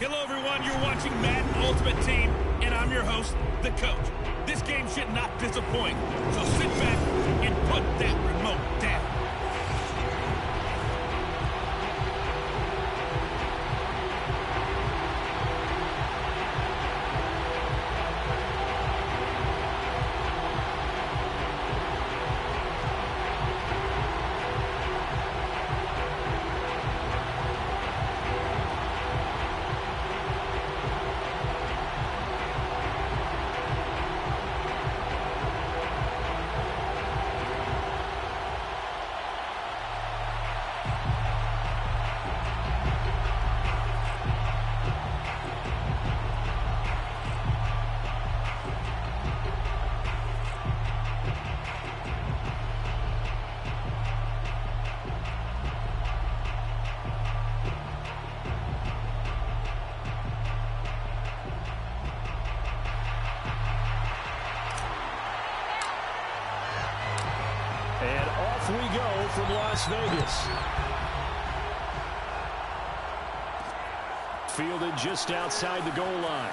Hello, everyone. You're watching Madden Ultimate Team, and I'm your host, the coach. This game should not disappoint, so sit back and put that remote down. And off we go from Las Vegas. Fielded just outside the goal line.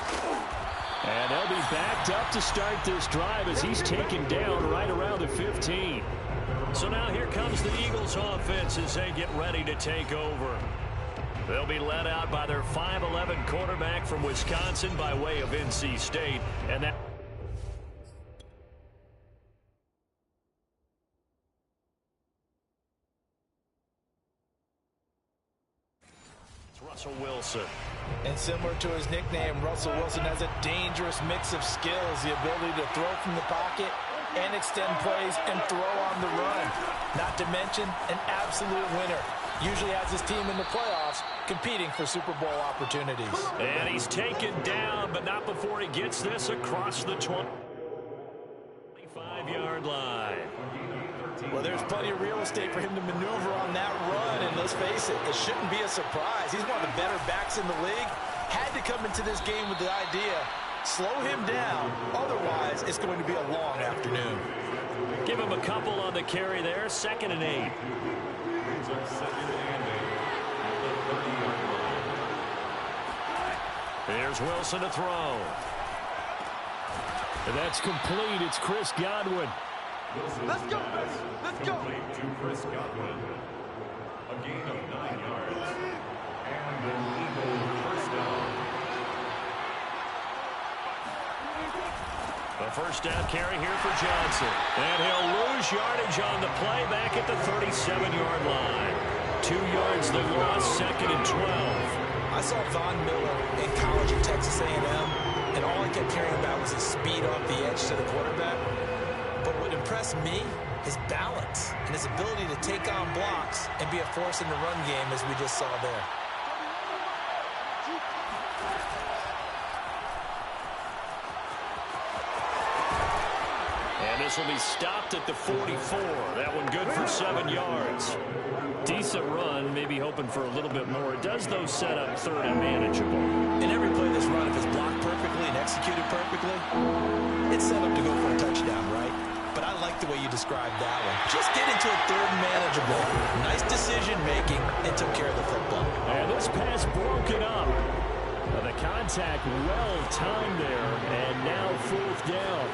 And they'll be backed up to start this drive as he's taken down right around the 15. So now here comes the Eagles offense as they get ready to take over. They'll be led out by their 5'11" quarterback from Wisconsin by way of NC State. And that Russell Wilson. And similar to his nickname, Russell Wilson has a dangerous mix of skills, the ability to throw from the pocket and extend plays and throw on the run. Not to mention an absolute winner. Usually has his team in the playoffs competing for Super Bowl opportunities. And he's taken down, but not before he gets this across the 25-yard line. Well, there's plenty of real estate for him to maneuver on that run, and let's face it, it shouldn't be a surprise. He's one of the better backs in the league. Had to come into this game with the idea, slow him down, otherwise it's going to be a long afternoon. Give him a couple on the carry there, 2nd and 8. There's Wilson to throw. And that's complete. It's Chris Godwin. Let's go, let's go. To Chris Godwin. A gain of 9 yards. And an Eagle first down. A first down carry here for Johnson. And he'll lose yardage on the play back at the 37-yard line. 2 yards the loss, 2nd and 12. I saw Von Miller in college at Texas A&M, and all I kept hearing about was his speed off the edge to the quarterback. But what impressed me, his balance and his ability to take on blocks and be a force in the run game, as we just saw there. And this will be stopped at the 44. That one good for 7 yards. Decent run, maybe hoping for a little bit more. It does, though, set up 3rd and manageable. In every play this run, if it's blocked perfectly and executed perfectly, it's set up to go for a touchdown, right? But I like the way you described that one. Just get into a 3rd and manageable. Nice decision-making and took care of the football. And this pass broken up. The contact well timed there, and now 4th down.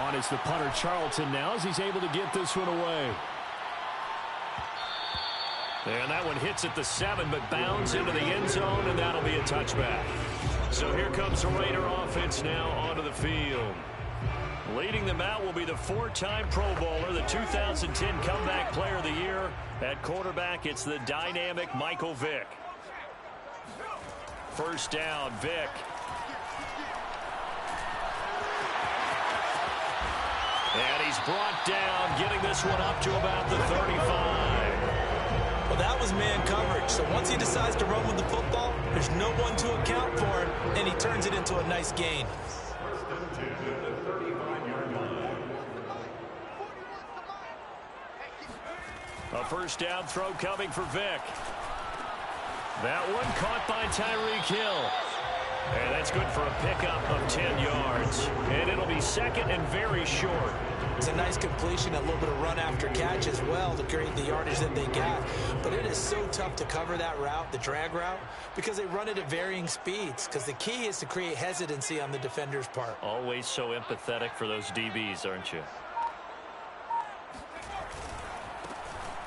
On is the punter Charlton now as he's able to get this one away. And that one hits at the 7, but bounds into the end zone, and that'll be a touchback. So here comes the Raider offense now onto the field. Leading them out will be the 4-time Pro Bowler, the 2010 Comeback Player of the Year. At quarterback, it's the dynamic Michael Vick. First down, Vick. And he's brought down, getting this one up to about the 35. Well, that was man coverage. So once he decides to run with the football, there's no one to account for him, and he turns it into a nice gain. A first down throw coming for Vick. That one caught by Tyreek Hill. And that's good for a pickup of 10 yards. And it'll be second and very short. It's a nice completion, a little bit of run after catch as well to create the yardage that they got. But it is so tough to cover that route, the drag route, because they run it at varying speeds. Because the key is to create hesitancy on the defender's part. Always so empathetic for those DBs, aren't you?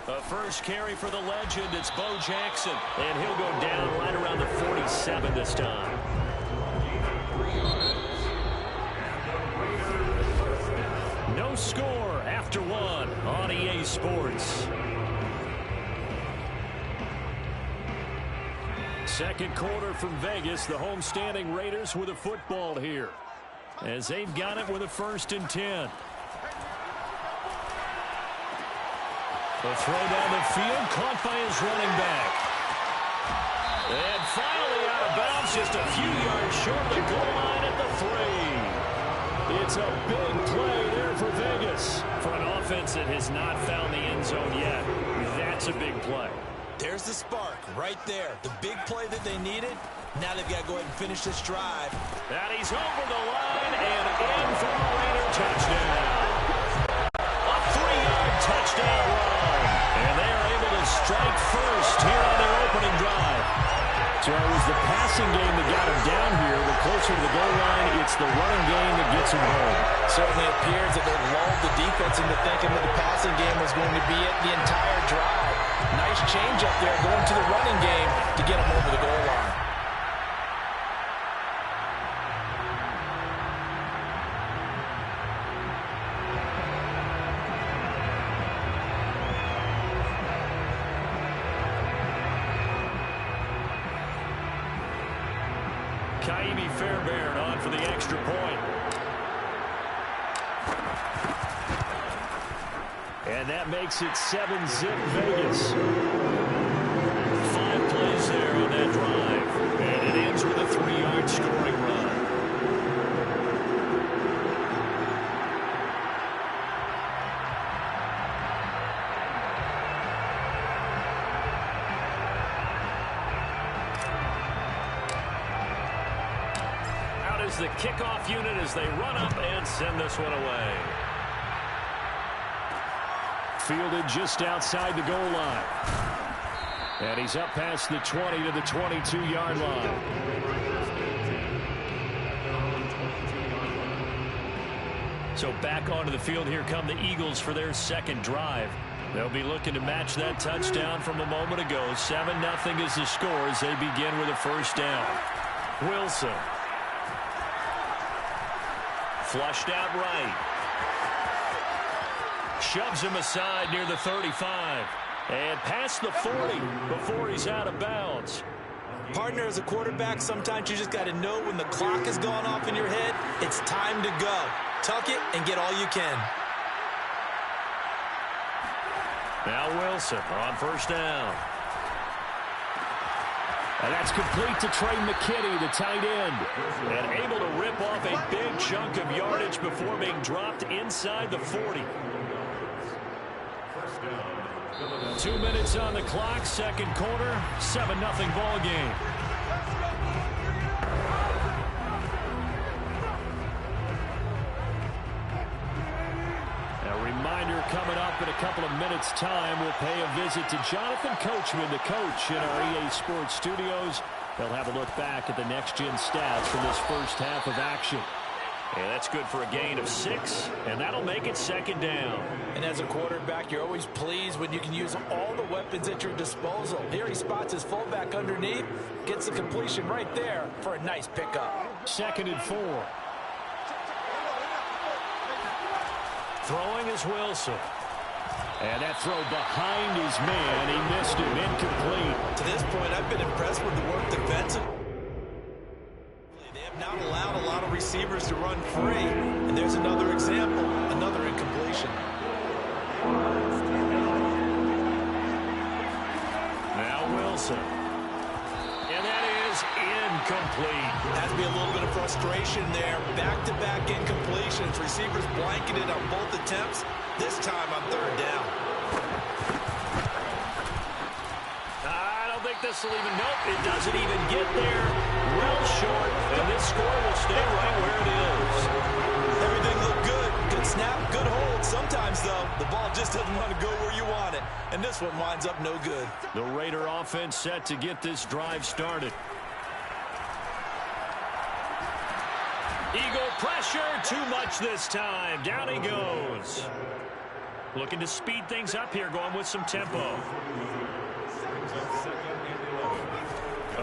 A first carry for the legend. It's Bo Jackson. And he'll go down right around the 47 this time. No score after one on EA Sports. Second quarter from Vegas. The homestanding Raiders with a football here, as they've got it with a 1st and 10. The throw down the field, caught by his running back. And finally out of bounds, just a few yards short of the goal line at the 3. It's a big play there for Vegas. For an offense that has not found the end zone yet, that's a big play. There's the spark right there. The big play that they needed. Now they've got to go ahead and finish this drive. And he's over the line and in for a Raider touchdown. A 3-yard touchdown run. And they are able to strike first here on their opening drive. So it was the passing game that got him down here, but closer to the goal line, it's the running game that gets him home. Certainly appears that they lulled the defense into thinking that the passing game was going to be it the entire drive. Nice change up there going to the running game to get him over the goal line. Fairbairn on for the extra point. And that makes it 7-zip Vegas. 5 plays there on that drive. And it ends with a 3-yard scoring run. The kickoff unit as they run up and send this one away. Fielded just outside the goal line. And he's up past the 20 to the 22-yard line. So back onto the field, here come the Eagles for their second drive. They'll be looking to match that touchdown from a moment ago. 7-0 is the score as they begin with a first down. Wilson. Flushed out right. Shoves him aside near the 35. And past the 40 before he's out of bounds. Partner, as a quarterback, sometimes you just got to know when the clock has gone off in your head, it's time to go. Tuck it and get all you can. Now Wilson on first down. And that's complete to Trey McKinney, the tight end. And able to rip off a big chunk of yardage before being dropped inside the 40. 2 minutes on the clock, second quarter, 7-0 ball game. A reminder coming up in a couple of minutes' time, we'll pay a visit to Jonathan Coachman, the coach in our EA Sports studios. They'll have a look back at the next-gen stats from this first half of action. And that's good for a gain of 6, and that'll make it second down. And as a quarterback, you're always pleased when you can use all the weapons at your disposal. Here he spots his fullback underneath, gets the completion right there for a nice pickup. 2nd and 4. Throwing is Wilson. And that throw behind his man, he missed him, incomplete. To this point, I've been impressed with the work defensively. They have not allowed a lot of receivers to run free. And there's another example, another incompletion. Now Wilson. And that is incomplete. Has to be a little bit of frustration there. Back-to-back incompletions. Receivers blanketed on both attempts. This time on 3rd down. I don't don't think this will even, nope, it doesn't even get there. Well short, and this score will stay right where it is. Everything looked good. Good snap, good hold. Sometimes, though, the ball just doesn't want to go where you want it. And this one winds up no good. The Raider offense set to get this drive started. Eagle pressure, too much this time. Down he goes. Looking to speed things up here, going with some tempo.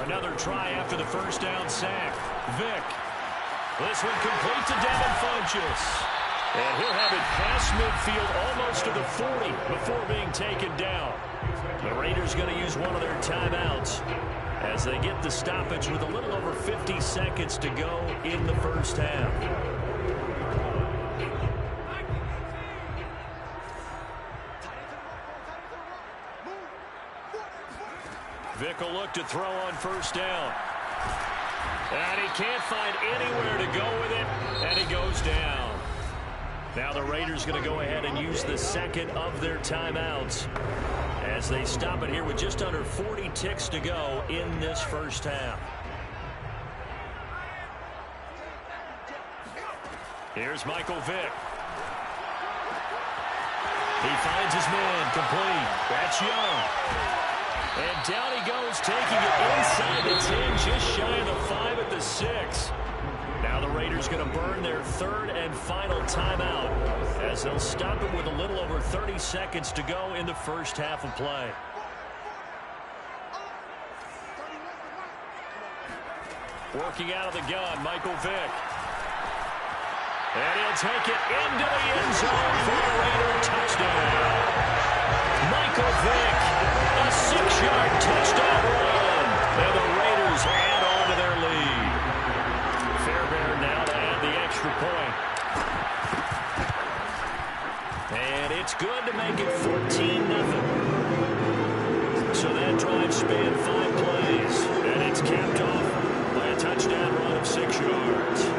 Another try after the first down sack. Vick. This one complete to Devin Funchess. And he'll have it past midfield almost to the 40 before being taken down. The Raiders going to use one of their timeouts as they get the stoppage with a little over 50 seconds to go in the first half. Vick will look to throw on first down. And he can't find anywhere to go with it, and he goes down. Now the Raiders going to go ahead and use the second of their timeouts as they stop it here with just under 40 ticks to go in this first half. Here's Michael Vick. He finds his man, complete. That's Young. And down he goes, taking it inside the 10, just shy of the 5 at the 6. Now the Raiders going to burn their third and final timeout as they'll stop it with a little over 30 seconds to go in the first half of play. Working out of the gun, Michael Vick. And he'll take it into the end zone for a Raider touchdown. Michael Vick, a 6-yard touchdown run. And the Raiders add on to their lead. Fairbairn now to add the extra point. And it's good to make it 14-0. So that drive spanned 5 plays. And it's capped off by a touchdown run of 6 yards.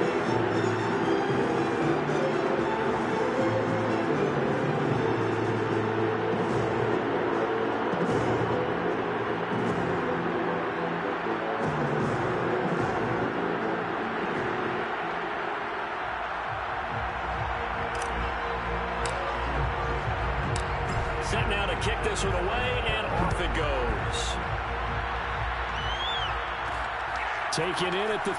Set now to kick this one away, and off it goes. Taken in at the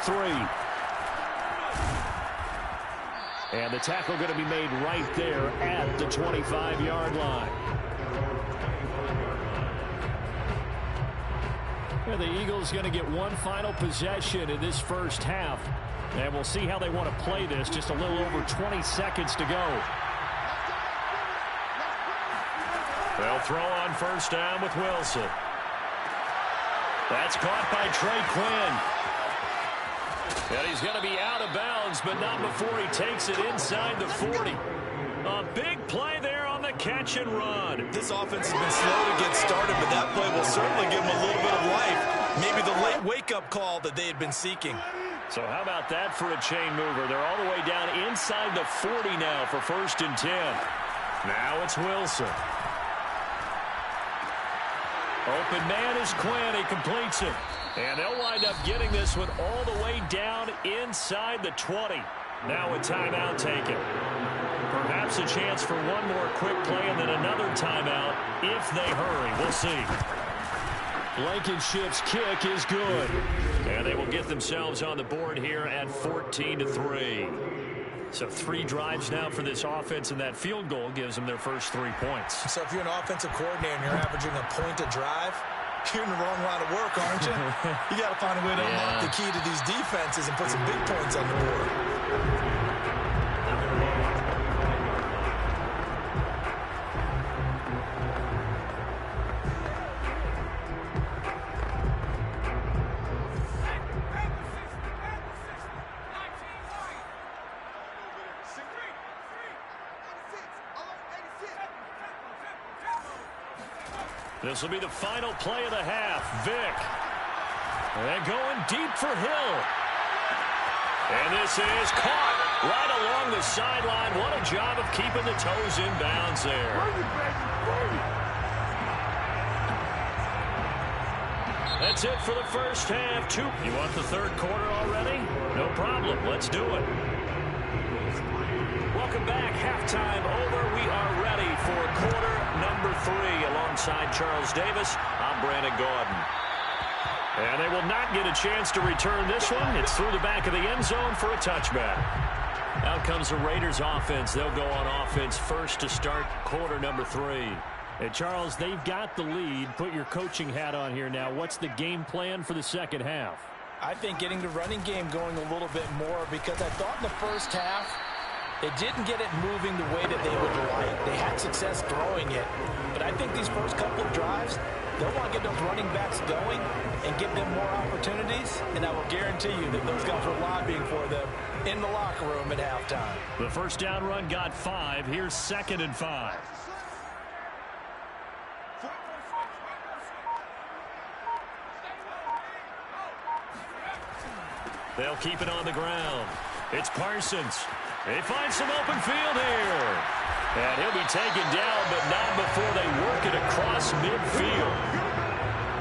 3. And the tackle going to be made right there at the 25-yard line. And the Eagles going to get one final possession in this first half. And we'll see how they want to play this. Just a little over 20 seconds to go. They'll throw on first down with Wilson. That's caught by Trey Quinn. And he's going to be out of bounds, but not before he takes it inside the 40. A big play there on the catch and run. This offense has been slow to get started, but that play will certainly give them a little bit of life. Maybe the late wake-up call that they had been seeking. So how about that for a chain mover? They're all the way down inside the 40 now for 1st and 10. Now it's Wilson. Open man is Quinn. He completes it. And they'll wind up getting this one all the way down inside the 20. Now a timeout taken. Perhaps a chance for one more quick play and then another timeout if they hurry. We'll see. Blankenship's kick is good. And they will get themselves on the board here at 14-3. So 3 drives now for this offense, and that field goal gives them their first 3 points. So if you're an offensive coordinator and you're averaging a point a drive, you're in the wrong line of work, aren't you? You got to find a way to unlock the key to these defenses and put some big points on the board. This will be the final play of the half. Vick. And going deep for Hill. And this is caught right along the sideline. What a job of keeping the toes in bounds there. That's it for the first half. You want the third quarter already? No problem. Let's do it. Welcome back. Halftime over. We are ready for quarter number 3. Alongside Charles Davis, I'm Brandon Gaudin. And they will not get a chance to return this one. It's through the back of the end zone for a touchback. Out comes the Raiders offense. They'll go on offense first to start quarter number 3. Hey, Charles, they've got the lead. Put your coaching hat on here now. What's the game plan for the second half? I think getting the running game going a little bit more, because I thought in the first half they didn't get it moving the way that they would like. They had success throwing it. But I think these first couple of drives, they'll want to get those running backs going and give them more opportunities. And I will guarantee you that those guys were lobbying for them in the locker room at halftime. The first down run got 5. Here's 2nd and 5. They'll keep it on the ground. It's Parsons. They find some open field here. And he'll be taken down, but not before they work it across midfield.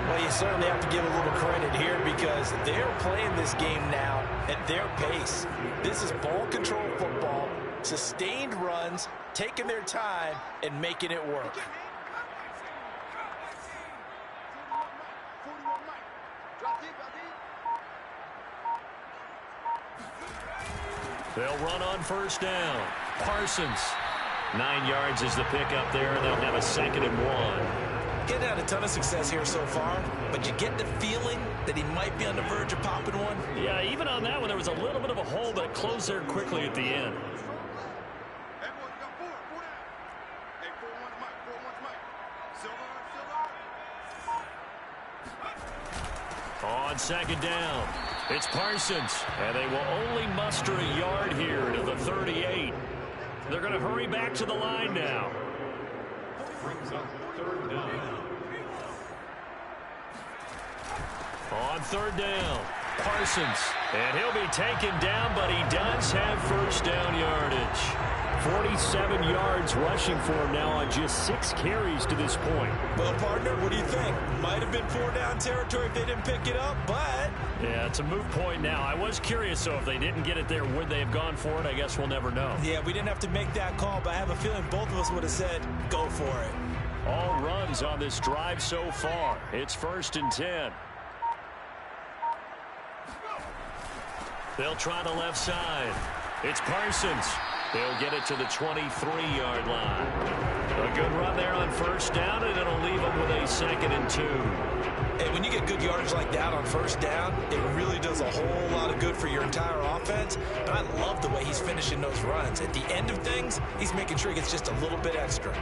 Well, you certainly have to give a little credit here, because they're playing this game now at their pace. This is ball control football, sustained runs, taking their time, and making it work. They'll run on first down. Parsons. 9 yards is the pickup there, and they'll have a 2nd and 1. Getting had a ton of success here so far, but you get the feeling that he might be on the verge of popping one. Yeah, even on that one, there was a little bit of a hole, but it closed there quickly at the end. On 2nd down, it's Parsons, and they will only muster a yard here to the 38. They're going to hurry back to the line now. Brings up 3rd down. On 3rd down, Parsons, and he'll be taken down, but he does have first down yardage. 47 yards rushing for him now on just 6 carries to this point. Well, partner, what do you think? Might have been 4-down territory if they didn't pick it up, but... Yeah, it's a moot point now. I was curious, so if they didn't get it there, would they have gone for it? I guess we'll never know. Yeah, we didn't have to make that call, but I have a feeling both of us would have said, go for it. All runs on this drive so far. It's 1st and 10. They'll try the left side. It's Parsons. They'll get it to the 23-yard line. A good run there on first down, and it'll leave them with a 2nd and 2. Hey, when you get good yardage like that on first down, it really does a whole lot of good for your entire offense. But I love the way he's finishing those runs. At the end of things, he's making sure he gets just a little bit extra.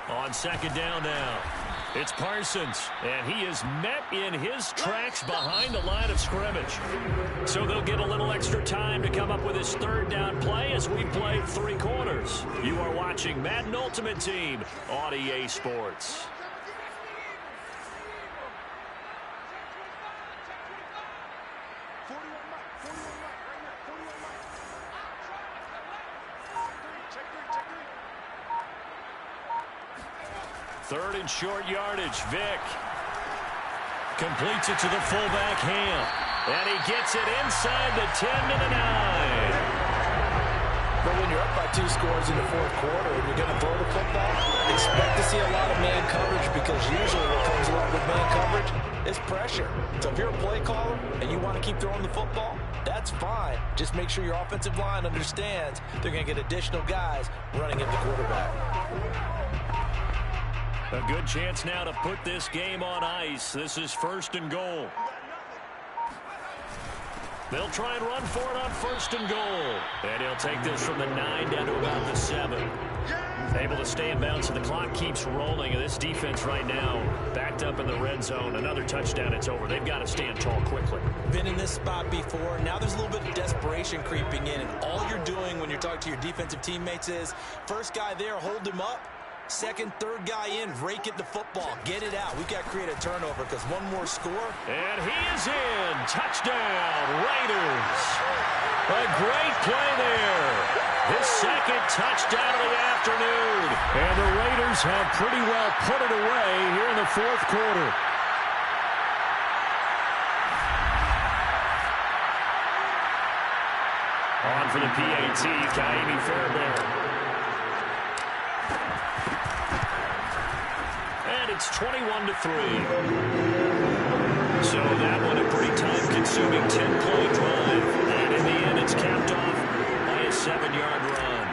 On 2nd down now, it's Parsons, and he is met in his tracks behind the line of scrimmage. So they'll get a little extra time to come up with his 3rd down play as we play 3 quarters. You are watching Madden Ultimate Team on EA Sports. Third and short yardage. Vick completes it to the fullback Ham. And he gets it inside the 10 to the 9. But when you're up by 2 scores in the 4th quarter and you're going to throw the football, expect to see a lot of man coverage, because usually what comes along with man coverage is pressure. So if you're a play caller and you want to keep throwing the football, that's fine. Just make sure your offensive line understands they're going to get additional guys running at the quarterback. A good chance now to put this game on ice. This is 1st and goal. They'll try and run for it on 1st and goal. And he'll take this from the 9 down to about the 7. Able to stay in bounds, so the clock keeps rolling. And this defense right now backed up in the red zone. Another touchdown, it's over. They've got to stand tall quickly. Been in this spot before. Now there's a little bit of desperation creeping in. And all you're doing when you're talking to your defensive teammates is, first guy there, hold him up. Second, third guy in, rake it the football. Get it out. We've got to create a turnover because one more score. And he is in. Touchdown, Raiders. A great play there. His second touchdown of the afternoon. And the Raiders have pretty well put it away here in the fourth quarter. On for the PAT, Kaimi Fairbairn. And it's 21-3. So that one a pretty time-consuming 10-play drive. And in the end, it's capped off by a 7-yard run.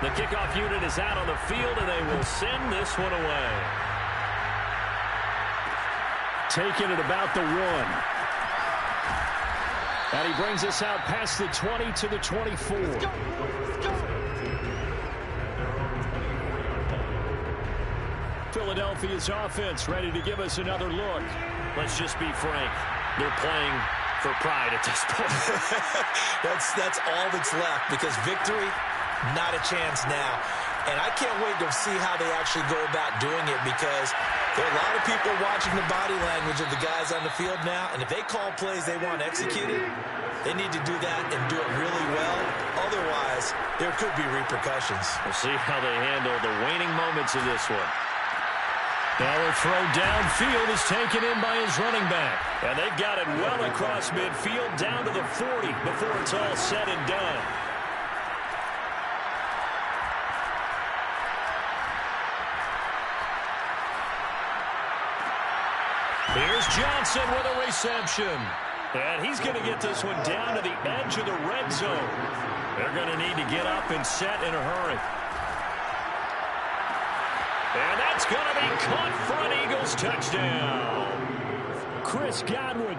The kickoff unit is out on the field, and they will send this one away. Taking it about the 1. And he brings us out past the 20 to the 24. Let's go. Let's go. Philadelphia's offense ready to give us another look. Let's just be frank. They're playing for pride at this point. That's all that's left because victory, not a chance now. And I can't wait to see how they actually go about doing it because there are a lot of people watching the body language of the guys on the field now. And if they call plays they want executed, they need to do that and do it really well. Otherwise, there could be repercussions. We'll see how they handle the waning moments of this one. Now a throw downfield is taken in by his running back. And they've got it well across midfield down to the 40 before it's all said and done. Here's Johnson with a reception. And he's going to get this one down to the edge of the red zone. They're going to need to get up and set in a hurry. And that's going to be caught for an Eagles touchdown. Chris Godwin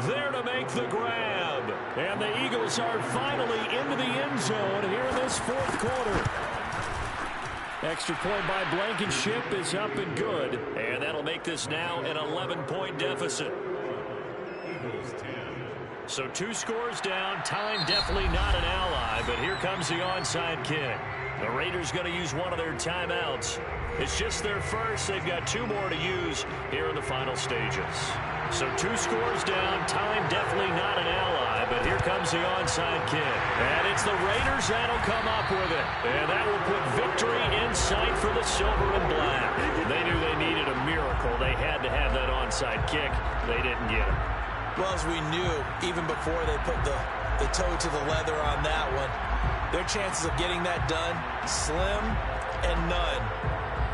there to make the grab. And the Eagles are finally into the end zone here in this fourth quarter. Extra point by Blankenship is up and good. And that'll make this now an 11-point deficit. So 2 scores down. Time definitely not an ally, but here comes the onside kick. The Raiders going to use one of their timeouts. It's just their first. They've got 2 more to use here in the final stages. So 2 scores down. Time definitely not an ally, but here comes the onside kick. And it's the Raiders that'll come up with it. And that will put victory in sight for the silver and black. They knew they needed a miracle. They had to have that onside kick. They didn't get it. Well, as we knew, even before they put the toe to the leather on that one, their chances of getting that done, slim and none.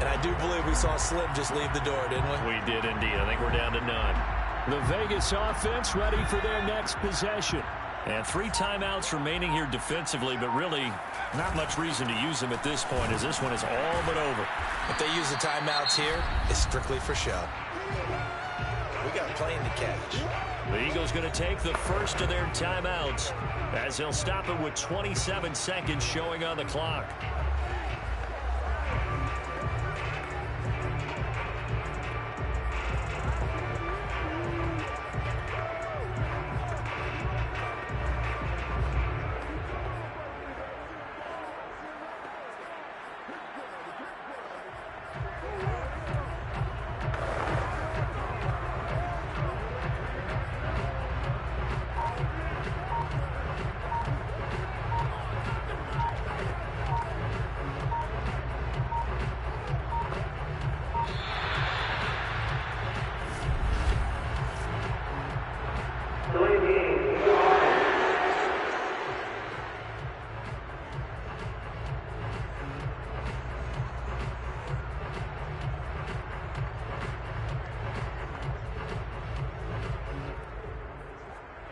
And I do believe we saw Slim just leave the door, didn't we? We did indeed. I think we're down to none. The Vegas offense ready for their next possession. And 3 timeouts remaining here defensively, but really not much reason to use them at this point as this one is all but over. If they use the timeouts here, it's strictly for show. We got a plane to catch. The Eagles going to take the first of their timeouts as they'll stop it with 27 seconds showing on the clock.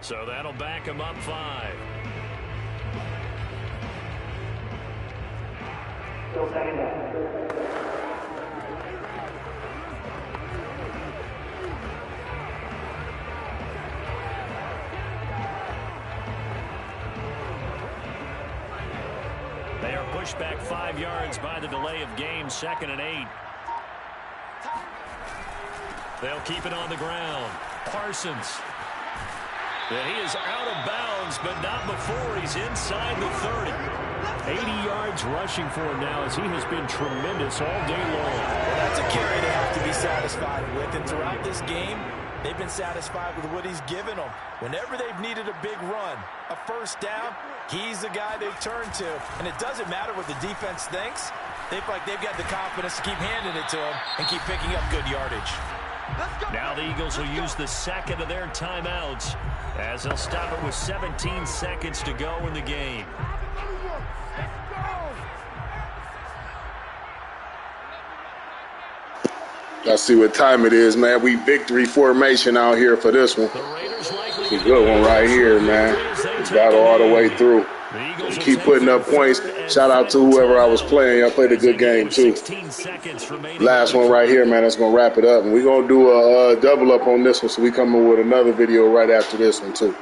So that'll back them up 5. Still second down. They are pushed back 5 yards by the delay of game, 2nd and 8. They'll keep it on the ground. Parsons. And he is out of bounds, but not before he's inside the 30. 80 yards rushing for him now as he has been tremendous all day long. Well, that's a carry they have to be satisfied with. And throughout this game, they've been satisfied with what he's given them. Whenever they've needed a big run, a first down, he's the guy they've turned to. And it doesn't matter what the defense thinks. They feel like they've got the confidence to keep handing it to him and keep picking up good yardage. Now the Eagles will use the second of their timeouts as they'll stop it with 17 seconds to go in the game. Y'all see what time it is, man. We victory formation out here for this one. It's a good one right here, man. Battle all the way through. Keep putting up points. Shout out to whoever I was playing. Y'all played a good game, too. Last one right here, man. That's going to wrap it up. And we're going to do a double up on this one, so we come in with another video right after this one, too.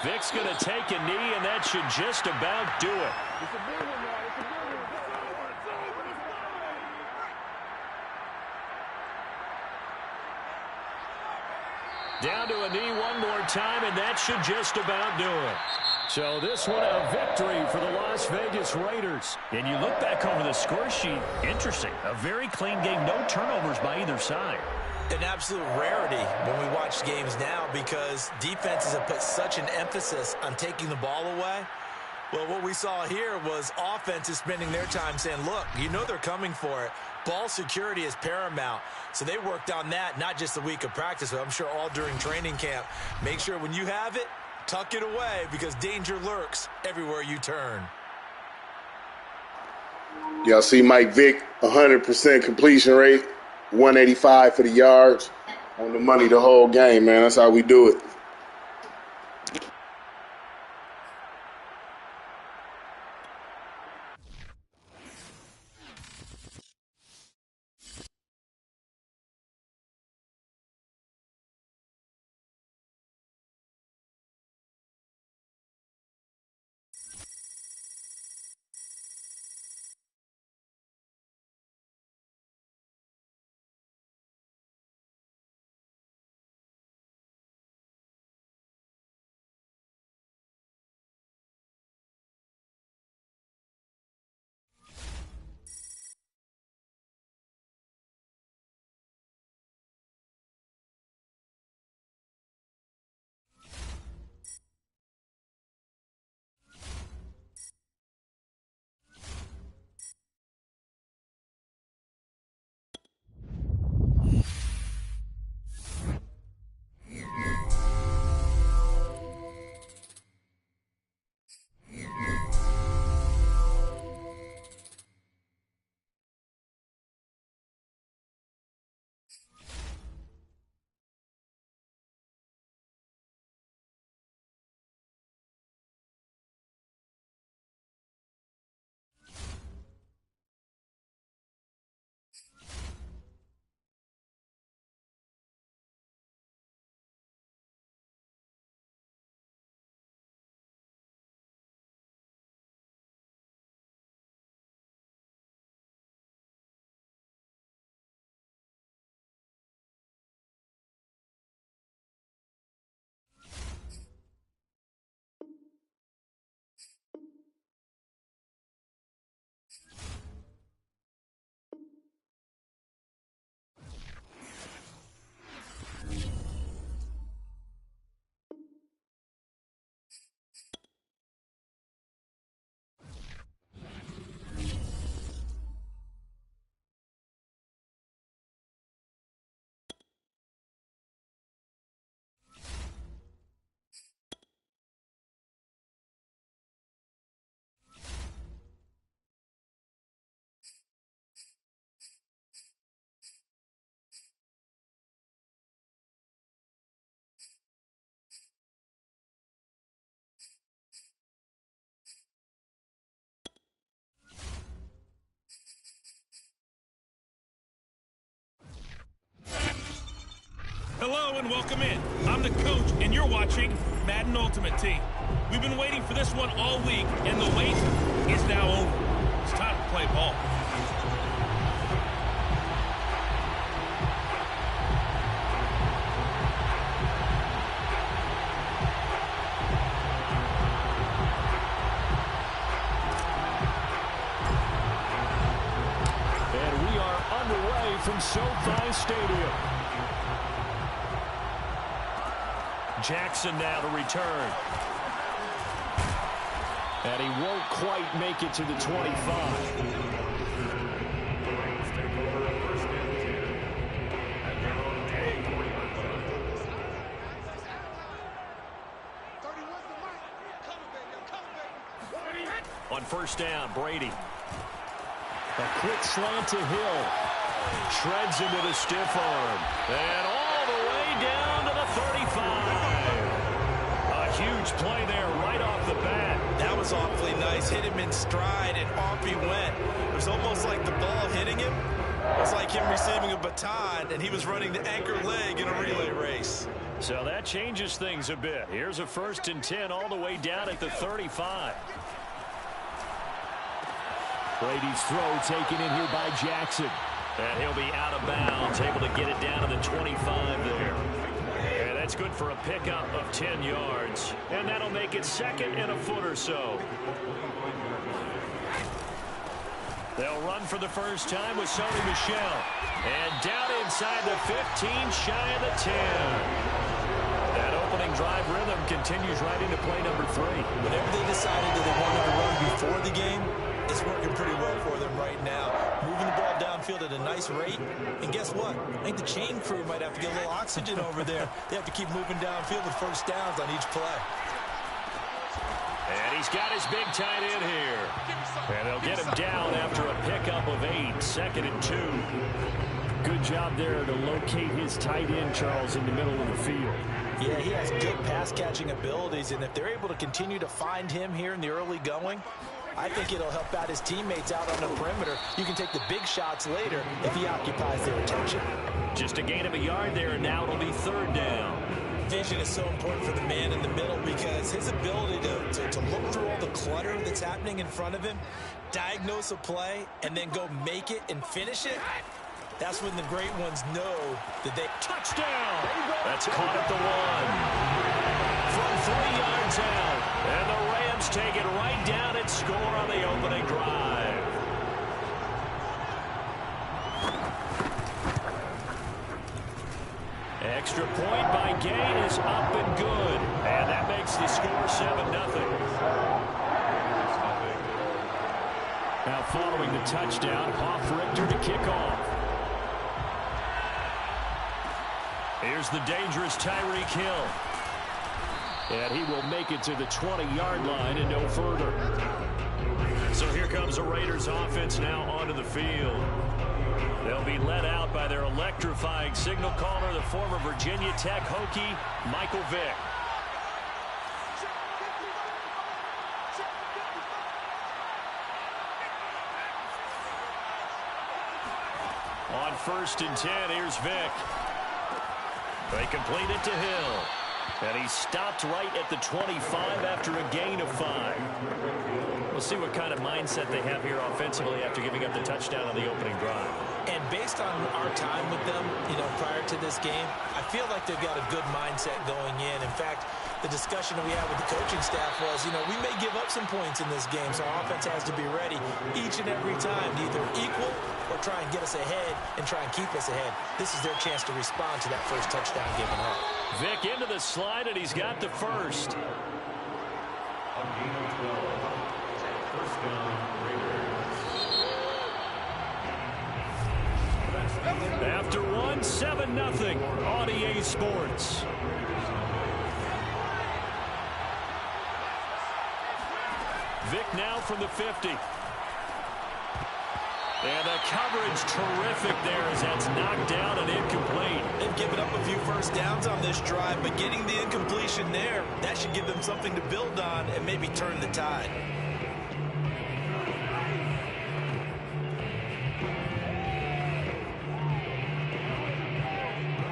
Vic's going to take a knee, and that should just about do it. Down to a knee one more time, and that should just about do it. So this one a victory for the Las Vegas Raiders. And you look back over the score sheet, interesting. A very clean game, no turnovers by either side. An absolute rarity when we watch games now because defenses have put such an emphasis on taking the ball away. Well, what we saw here was offenses spending their time saying, look, you know they're coming for it. Ball security is paramount. So they worked on that, not just a week of practice, but I'm sure all during training camp. Make sure when you have it, tuck it away because danger lurks everywhere you turn. Y'all see Mike Vick, 100% completion rate, 185 for the yards. On the money the whole game, man. That's how we do it. Hello and welcome in. I'm the coach, and you're watching Madden Ultimate Team. We've been waiting for this one all week, and the wait is now over. It's time to play ball. from SoFi Stadium. Jackson now to return. And he won't quite make it to the 25. On first down, Brady. A quick slant to Hill. Shreds him with a stiff arm. And all the way down to the 35. A huge play there right off the bat. That was awfully nice. Hit him in stride, and off he went. It was almost like the ball hitting him. It was like him receiving a baton, and he was running the anchor leg in a relay race. So that changes things a bit. Here's a 1st and 10 all the way down at the 35. Brady's throw taken in here by Jackson. And he'll be out of bounds, able to get it down to the 25 there. And that's good for a pickup of 10 yards. And that'll make it 2nd and a foot or so. They'll run for the first time with Sony Michel. And down inside the 15, shy of the 10. That opening drive rhythm continues right into play number 3. Whatever they decided that they wanted to run before the game, it's working pretty well for them right now. Moving the ball downfield at a nice rate. And guess what? I think the chain crew might have to get a little oxygen over there. They have to keep moving downfield with first downs on each play. And he's got his big tight end here. And they'll get him down after a pickup of 8, 2nd and 2. Good job there to locate his tight end, Charles, in the middle of the field. Yeah, he has good pass-catching abilities, and if they're able to continue to find him here in the early going, I think it'll help out his teammates out on the perimeter. You can take the big shots later if he occupies their attention. Just a gain of a yard there, and now it'll be 3rd down. Vision is so important for the man in the middle because his ability to look through all the clutter that's happening in front of him, diagnose a play, and then go make it and finish it, that's when the great ones know that they... Touchdown! That's caught at the 1. From 3 yards out. And the Rams take it right down and score on the opening drive. Extra point by Gain is up and good. And that makes the score 7-0. Now following the touchdown, Hoff-Richter to kick off. Here's the dangerous Tyreek Hill. And he will make it to the 20-yard line and no further. So here comes the Raiders offense now onto the field. They'll be led out by their electrifying signal caller, the former Virginia Tech Hokie, Michael Vick. On 1st and 10, here's Vick. They complete it to Hill. And he stopped right at the 25 after a gain of 5. We'll see what kind of mindset they have here offensively after giving up the touchdown on the opening drive. And based on our time with them, prior to this game, I feel like they've got a good mindset going in. In fact, the discussion that we had with the coaching staff was, we may give up some points in this game, so our offense has to be ready each and every time to either equal or try and get us ahead and try and keep us ahead. This is their chance to respond to that first touchdown given up. Vick into the slide, and he's got the first. After 1, 7-0 on EA Sports. Vick now from the 50. And the coverage terrific there as that's knocked down and incomplete. They've given up a few first downs on this drive, but getting the incompletion there, that should give them something to build on and maybe turn the tide.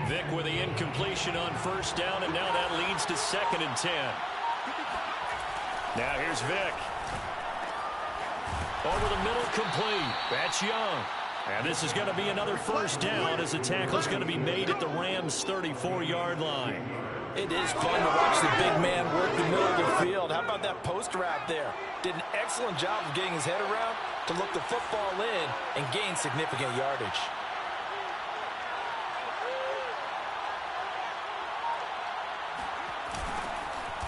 Vick with the incompletion on first down, and now that leads to 2nd and 10. Now here's Vick. Over the middle, complete. That's Young. And this is going to be another first down as the tackle is going to be made at the Rams' 34-yard line. It is fun to watch the big man work the middle of the field. How about that post route there? Did an excellent job of getting his head around to look the football in and gain significant yardage.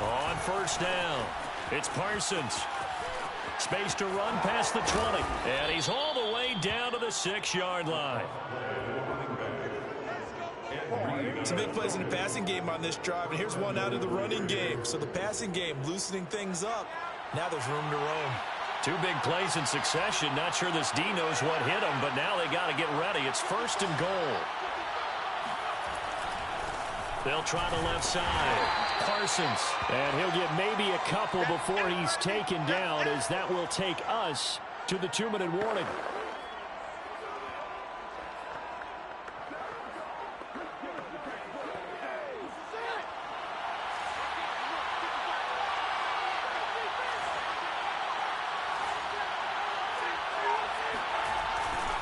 On first down, it's Parsons. Space to run past the 20. And he's all the way down to the 6-yard line. Some big plays in the passing game on this drive, and here's one out of the running game. So the passing game loosening things up. Now there's room to roam. 2 big plays in succession. Not sure this D knows what hit him, but now they got to get ready. It's first and goal. They'll try the left side. Parsons. And he'll get maybe a couple before he's taken down, as that will take us to the 2-minute warning.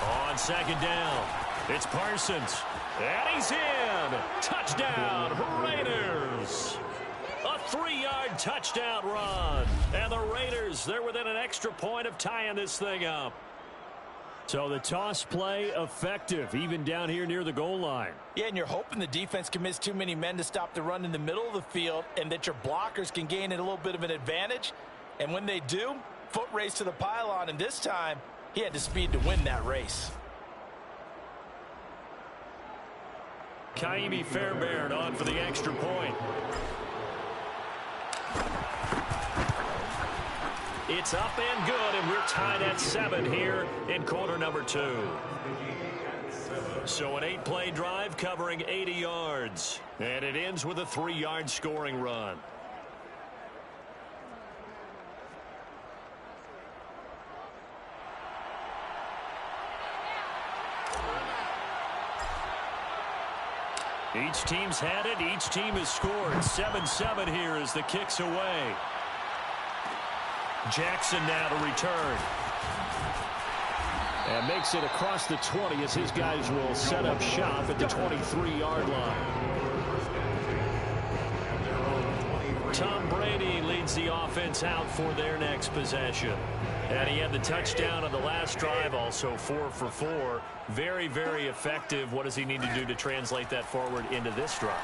On second down, it's Parsons. And he's in. Touchdown, Raiders. A 3-yard touchdown run. And the Raiders, they're within an extra point of tying this thing up. So the toss play effective, even down here near the goal line. Yeah, and you're hoping the defense can miss too many men to stop the run in the middle of the field, and that your blockers can gain a little bit of an advantage. And when they do, foot race to the pylon, and this time, he had the speed to win that race. Kaimi Fairbairn on for the extra point. It's up and good, and we're tied at 7 here in quarter number 2. So an 8-play drive covering 80 yards. And it ends with a 3-yard scoring run. Each team's had it. Each team has scored. 7-7 here as the kick's away. Jackson now to return. And makes it across the 20 as his guys will set up shop at the 23-yard line. Tom Brady leads the offense out for their next possession. And he had the touchdown on the last drive, also 4 for 4. Very, very effective. What does he need to do to translate that forward into this drive?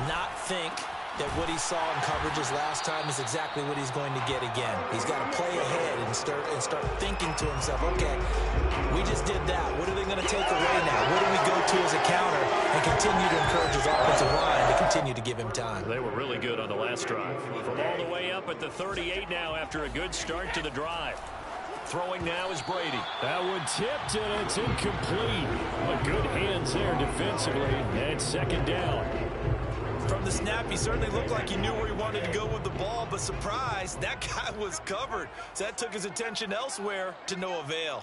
Not think that what he saw in coverages last time is exactly what he's going to get again. He's got to play ahead and start thinking to himself, okay, we just did that. What are they going to take away now? What do we go to as a counter? And continue to encourage his offensive line to continue to give him time. They were really good on the last drive. From all the way up at the 38 now after a good start to the drive. Throwing now is Brady. That one tipped, and it's incomplete. But good hands there defensively. And second down. From the snap, he certainly looked like he knew where he wanted to go with the ball, but surprise, that guy was covered. So that took his attention elsewhere to no avail.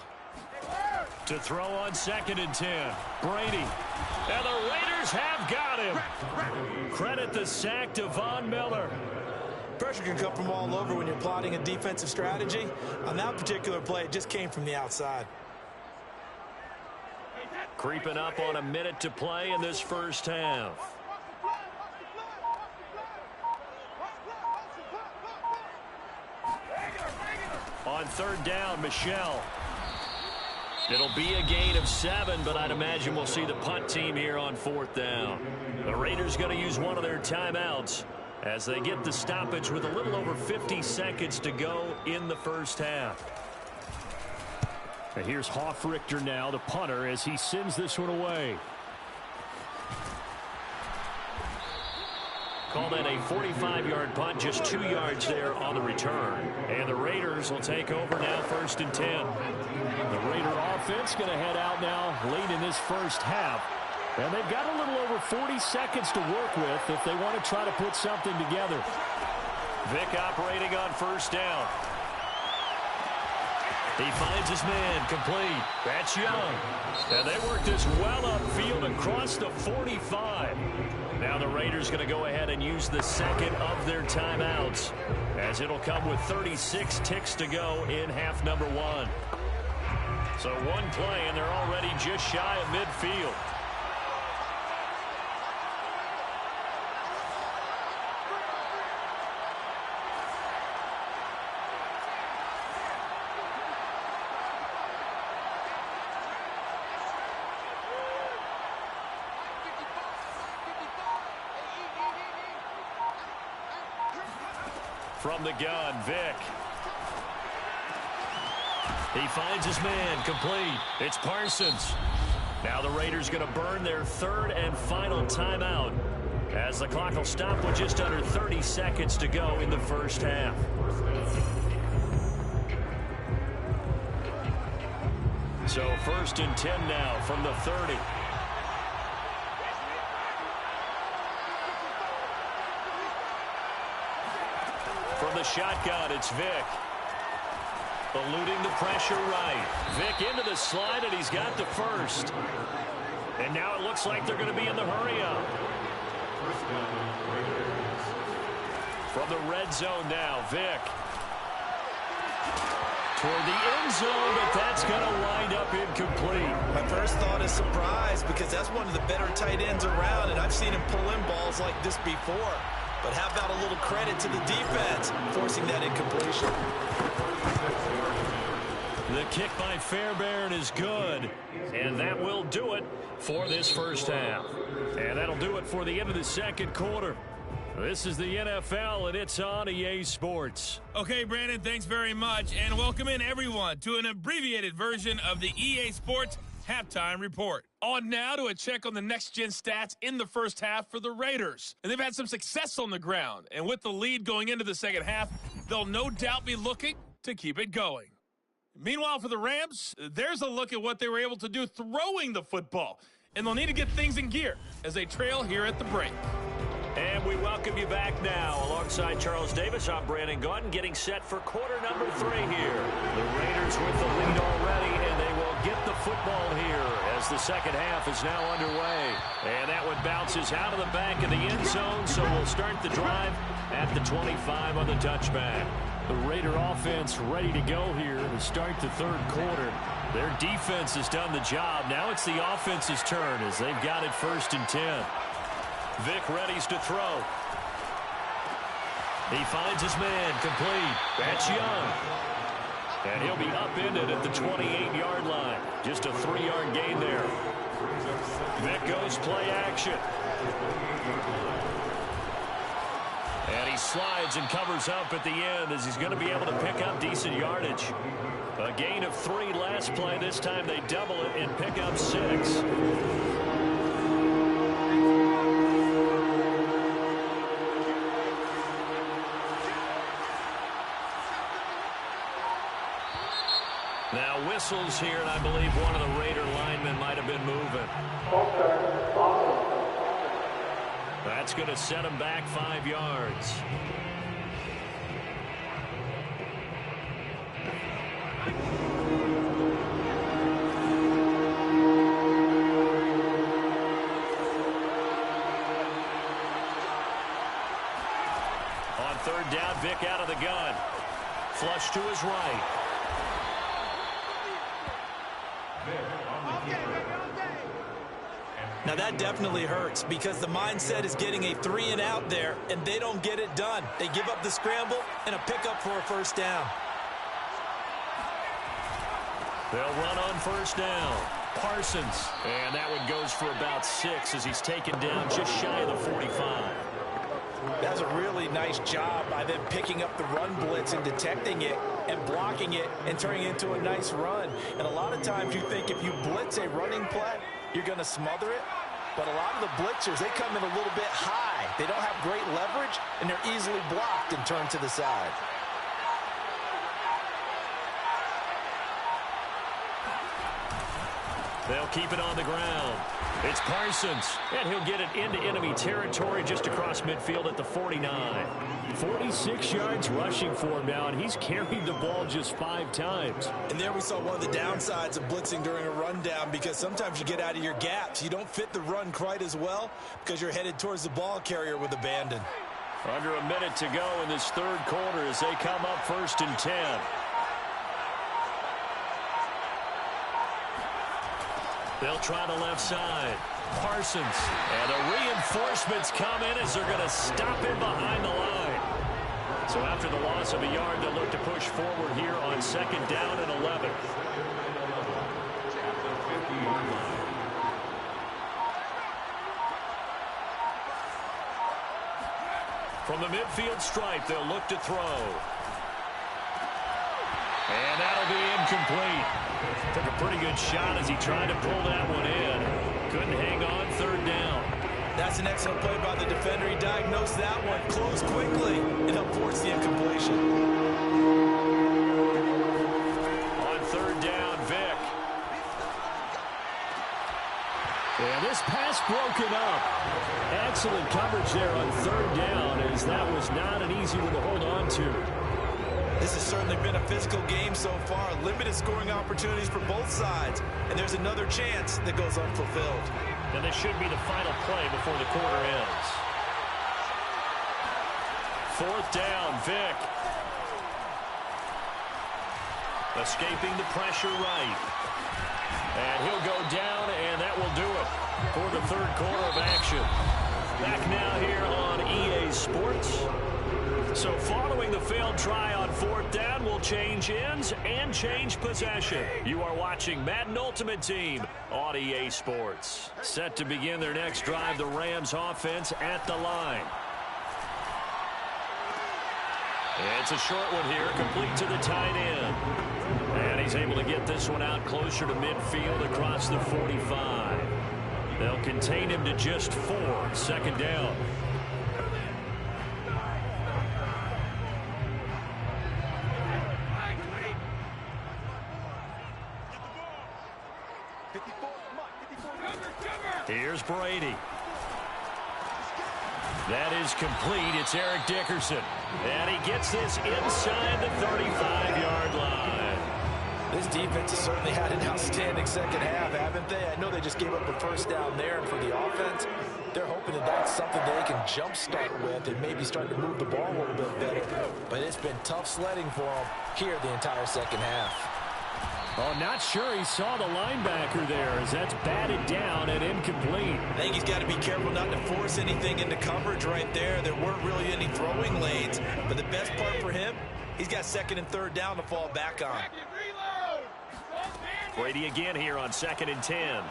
To throw on 2nd and 10. Brady. And the Raiders have got him. Credit the sack to Von Miller. Pressure can come from all over when you're plotting a defensive strategy. On that particular play, it just came from the outside. Creeping up on a minute to play in this first half. On 3rd down, Michelle. It'll be a gain of 7, but I'd imagine we'll see the punt team here on 4th down. The Raiders going to use one of their timeouts as they get the stoppage with a little over 50 seconds to go in the first half. And here's Hoffrichter now, the punter, as he sends this one away. Call that a 45-yard punt, just 2 yards there on the return. And the Raiders will take over now, 1st and 10. The Raider offense going to head out now late in this first half. And they've got a little over 40 seconds to work with if they want to try to put something together. Vick operating on 1st down. He finds his man, complete. That's Young. And they work this well upfield across the 45. Now the Raiders going to go ahead and use the second of their timeouts, as it'll come with 36 ticks to go in half number 1. So one play, and they're already just shy of midfield. From the gun, Vick. He finds his man, complete. It's Parsons. Now the Raiders going to burn their third and final timeout as the clock will stop with just under 30 seconds to go in the first half. So 1st and 10 now from the 30. From the shotgun, it's Vick. Eluding the pressure right. Vick into the slide, and he's got the first. And now it looks like they're going to be in the hurry-up. From the red zone now, Vick. Toward the end zone, but that's going to wind up incomplete. My first thought is surprise, because that's one of the better tight ends around, and I've seen him pull in balls like this before. But how about a little credit to the defense forcing that incompletion? The kick by Fairbairn is good, and that will do it for this first half. And that'll do it for the end of the second quarter. This is the NFL, and it's on EA Sports. Okay, Brandon, thanks very much, and welcome in everyone to an abbreviated version of the EA Sports Halftime Report. On now to a check on the next-gen stats in the first half for the Raiders. And they've had some success on the ground, and with the lead going into the second half, they'll no doubt be looking to keep it going. Meanwhile, for the Rams, there's a look at what they were able to do throwing the football, and they'll need to get things in gear as they trail here at the break. And we welcome you back now. Alongside Charles Davis, I'm Brandon Gaudin, getting set for quarter number 3 here. The Raiders with the lead already, and they will get the football here as the second half is now underway. And that one bounces out of the back of the end zone, so we'll start the drive at the 25 on the touchback. The Raider offense ready to go here to start the third quarter. Their defense has done the job. Now it's the offense's turn as they've got it 1st and 10. Vick readies to throw. He finds his man, complete. That's Young. And he'll be upended at the 28-yard line. Just a 3-yard gain there. Vick goes play action. And he slides and covers up at the end as he's going to be able to pick up decent yardage. A gain of 3 last play. This time they double it and pick up 6. Now whistles here, and I believe one of the Raider linemen might have been moving. That's going to set him back 5 yards. On 3rd down, Vick out of the gun. Flush to his right. Now that definitely hurts because the mindset is getting a 3 and out there, and they don't get it done. They give up the scramble and a pickup for a 1st down. They'll run on 1st down. Parsons. And that one goes for about 6 as he's taken down just shy of the 45. That's a really nice job by them picking up the run blitz and detecting it and blocking it and turning it into a nice run. And a lot of times you think if you blitz a running play, you're going to smother it. But a lot of the blitzers, they come in a little bit high. They don't have great leverage, and they're easily blocked and turned to the side. They'll keep it on the ground. It's Parsons, and he'll get it into enemy territory just across midfield at the 49. 46 yards rushing for him now, and he's carried the ball just 5 times. And there we saw one of the downsides of blitzing during a rundown, because sometimes you get out of your gaps. You don't fit the run quite as well because you're headed towards the ball carrier with abandon. Under a minute to go in this third quarter as they come up 1st and 10. They'll try the left side. Parsons. And the reinforcements come in as they're going to stop him behind the line. So after the loss of a yard, they'll look to push forward here on 2nd down and 11. From the midfield stripe, they'll look to throw. And that'll be incomplete. Took a pretty good shot as he tried to pull that one in. Couldn't hang on, third down. That's an excellent play by the defender. He diagnosed that one, closed quickly, and forced the incompletion. On third down, Vick. And this pass broken up. Excellent coverage there on third down, as that was not an easy one to hold on to. This has certainly been a physical game so far. Limited scoring opportunities for both sides. And there's another chance that goes unfulfilled. And this should be the final play before the quarter ends. Fourth down, Vick. Escaping the pressure right. And he'll go down, and that will do it for the third quarter of action. Back now here on EA Sports. So following the failed try on fourth down, we'll change ends and change possession. You are watching Madden Ultimate Team on EA Sports. Set to begin their next drive, the Rams offense at the line. And it's a short one here, complete to the tight end. And he's able to get this one out closer to midfield across the 45. They'll contain him to just 4, second down. Here's Brady. That is complete. It's Eric Dickerson. And he gets this inside the 35-yard line. This defense has certainly had an outstanding second half, haven't they? I know they just gave up the first down there, and for the offense, they're hoping that that's something they can jumpstart with and maybe start to move the ball a little bit better. But it's been tough sledding for them here the entire second half. Oh, not sure he saw the linebacker there, as that's batted down and incomplete. I think he's got to be careful not to force anything into coverage right there. There weren't really any throwing lanes. But the best part for him, he's got second and third down to fall back on. Brady again here on 2nd and 10. And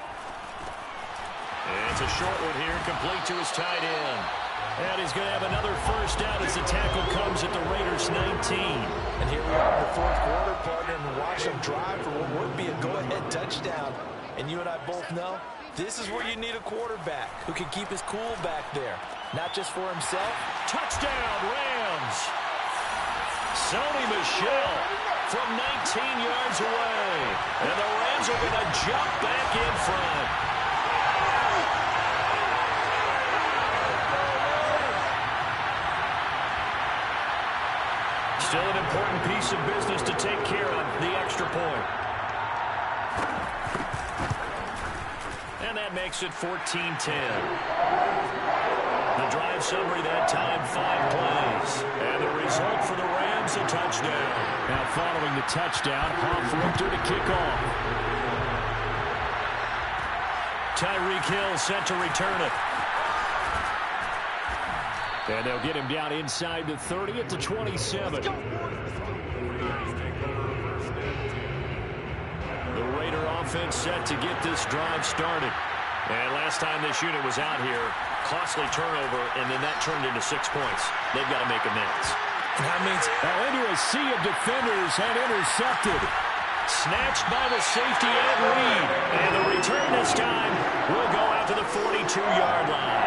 it's a short one here, complete to his tight end. And he's going to have another first down as the tackle comes at the Raiders' 19. And here we are in the fourth quarter, partner, and watch them drive for what would be a go-ahead touchdown. And you and I both know this is where you need a quarterback who can keep his cool back there, not just for himself. Touchdown, Rams! Sony Michel from 19 yards away. And the Rams are going to jump back in front. Still an important piece of business to take care of, the extra point. And that makes it 14-10. The drive summary that time, 5 plays. And the result for the Rams, a touchdown. Now following the touchdown, Hoff-Richter to kick off. Tyreek Hill set to return it. And they'll get him down inside the 30 at the 27. The Raider offense set to get this drive started. And last time this unit was out here, costly turnover, and then that turned into 6 points. They've got to make amends. And that means into a sea of defenders and intercepted. Snatched by the safety Ed Reed. And the return this time will go out to the 42-yard line.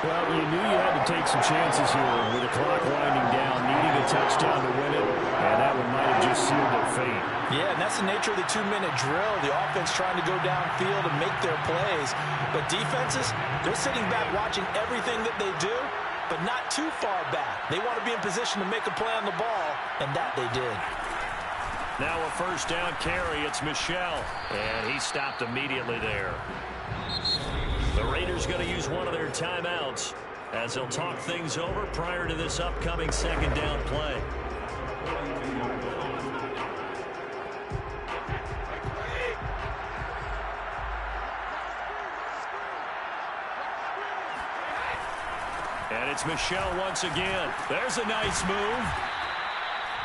Well, you knew you had to take some chances here with the clock winding down, needing a touchdown to win it, and that one might have just sealed their fate. Yeah, and that's the nature of the 2-minute drill. The offense trying to go downfield and make their plays. But defenses, they're sitting back watching everything that they do, but not too far back. They want to be in position to make a play on the ball, and that they did. Now a first down carry. It's Michel, and he stopped immediately there. The Raiders going to use one of their timeouts as they'll talk things over prior to this upcoming second down play. And it's Michel once again. There's a nice move.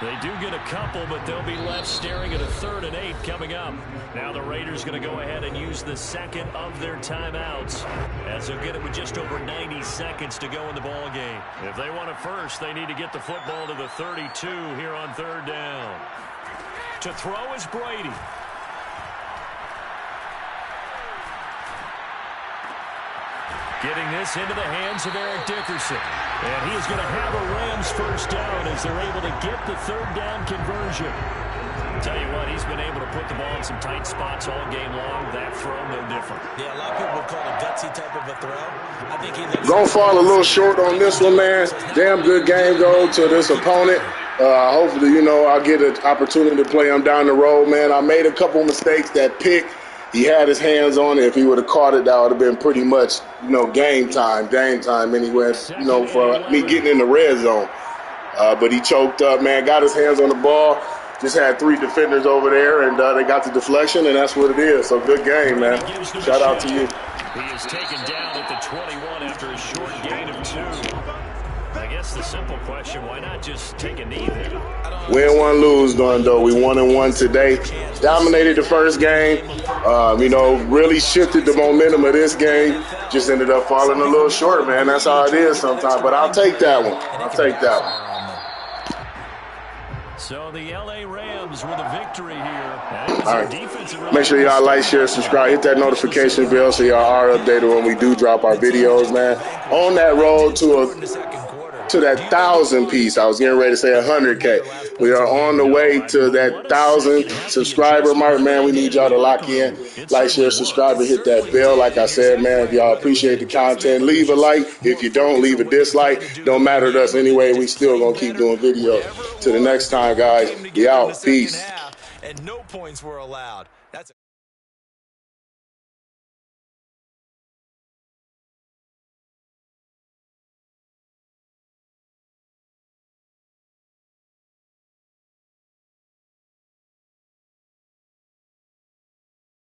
They do get a couple, but they'll be left staring at a 3rd and 8 coming up. Now the Raiders going to go ahead and use the second of their timeouts, as they'll get it with just over 90 seconds to go in the ball game. If they want it first, they need to get the football to the 32 here on 3rd down. To throw is Brady. Getting this into the hands of Eric Dickerson. And he is going to have a Rams first down as they're able to get the 3rd down conversion. Tell you what, he's been able to put the ball in some tight spots all game long. That throw, no different. Yeah, a lot of people would call it a gutsy type of a throw. I think he Gonna fall a little short on this one, man. Damn good game, though, to this opponent. Hopefully, you know, I'll get an opportunity to play him down the road, man. I made a couple mistakes. That pick, he had his hands on it. If he would have caught it, that would have been pretty much, you know, game time anyway, you know, for me getting in the red zone. But he choked up, man, got his hands on the ball, just had 3 defenders over there, and they got the deflection, and that's what it is. So good game, man. Shout out to you. He is taken down at the 21 after a short gain of 2. I guess the simple question, why not just take a knee there? Win one, lose none, though. We 1-1 today. Dominated the first game. You know, really shifted the momentum of this game. Just ended up falling a little short, man. That's how it is sometimes. But I'll take that one. I'll take that one. So the LA Rams with a victory here. All right. Make sure y'all like, share, subscribe. Hit that notification bell so y'all are updated when we do drop our videos, man. On that road to that 1,000 piece. I was getting ready to say 100K. We are on the way to that 1,000 subscriber mark, man. We need y'all to lock in, like, share, subscribe, and hit that bell. Like I said, man, if y'all appreciate the content, leave a like. If you don't, leave a dislike. Don't matter to us anyway. We still gonna keep doing videos. Till the next time, guys. We out. Peace. And no points were allowed.